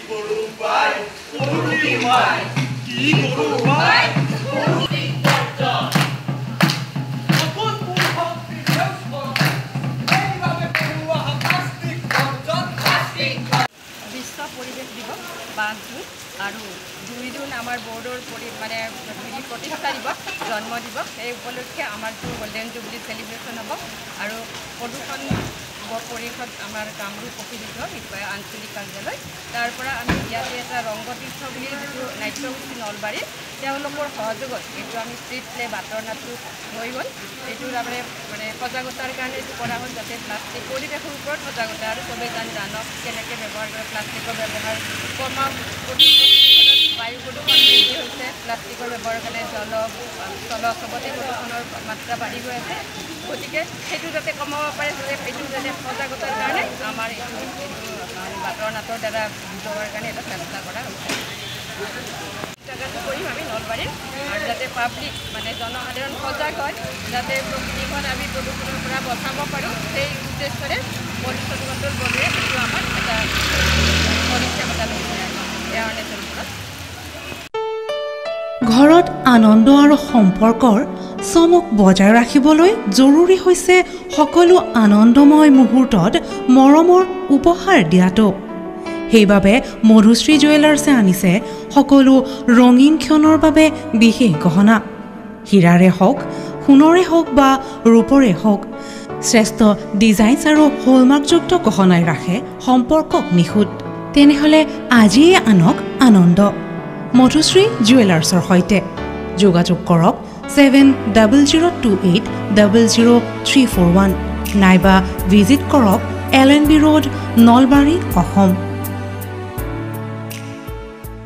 পৰিৱেশ দিৱস 5 জুন আৰু 2 জুন আমাৰ বৰ্ডৰ মানে প্ৰতিষ্ঠা দিৱস জন্ম দিৱস এই উপলক্ষে আমাৰ গোল্ডেন জুবলি চেলিব্ৰেশ্যন হ'ব আৰু প্ৰদূষণ পৰিষদ আমাৰ কামৰূপ অফিচৰ বিষয়ে আঞ্চলিক কাৰ্যালয় তাৰ পৰা আমি ইয়াতে এটা ৰংগতীৰ্থ বুলি যিটো নাট্যগোষ্ঠী নলবাৰী তেওঁলোকৰ সহযোগত এইটো আমি ষ্ট্ৰীট প্লে বাটৰ নাটটো হৈ গ'ল এইটো তাৰমানে মানে সজাগতাৰ কাৰণে এইটো কৰা হ'ল যাতে প্লাষ্টিক পৰিৱেশৰ ওপৰত সজাগতা আৰু চবেই জানক কেনেকৈ ব্যৱহাৰ কৰে প্লাষ্টিকৰ ব্যৱহাৰ কমাওক বায়ু প্ৰদূষণ বৃদ্ধি হৈছে প্লাষ্টিকৰ ব্যৱহাৰৰ কাৰণে স্থল চবতে প্ৰদূষণৰ মাত্ৰা বাঢ়ি গৈ আছে গতিকে সেইটো যাতে কমাব পাৰে সেইটো যাতে সজাগতাৰ কাৰণে আমাৰ এইটো বাটৰ নাটৰ দ্বাৰা বুজোৱাৰ কাৰণে এটা চেষ্টা কৰা হৈছে জেগাটো কৰিম আমি নলবাৰীত আৰু যাতে পাব্লিক মানে জনসাধাৰণ সজাগ হয় যাতে প্ৰকৃতিখন আমি প্ৰদূষণৰ পৰা বচাব পাৰোঁ সেই উদ্দেশ্যৰে পৰিচ্ছন্ন কণ্ট্ৰল বৰ্ডে এইটো আমাৰ এটা পদক্ষেপ এটা লৈছে এৱাৰনেছৰ ওপৰত ঘৰত আনন্দ আৰু সম্পৰ্কৰ চমক বজাই ৰাখিবলৈ জৰুৰী হৈছে সকলো আনন্দময় মুহূৰ্তত মৰমৰ উপহাৰ দিয়াটো সেইবাবে মধুশ্ৰী জুৱেলাৰ্ছে আনিছে সকলো ৰঙীন ক্ষণৰ বাবে বিশেষ গহনা হীৰাৰে হওক সোণৰে হওক বা ৰূপৰে হওক শ্ৰেষ্ঠ ডিজাইনছ আৰু হলমাৰ্কযুক্ত গহনাই ৰাখে সম্পৰ্কক নিখুঁত তেনেহ'লে আজিয়ে আনক আনন্দ মধুশ্ৰী জুৱেলাৰ্ছৰ সৈতে যোগাযোগ কৰক 7002800341 নাইবা ভিজিট কৰক LNB ৰোড নলবাৰী অসম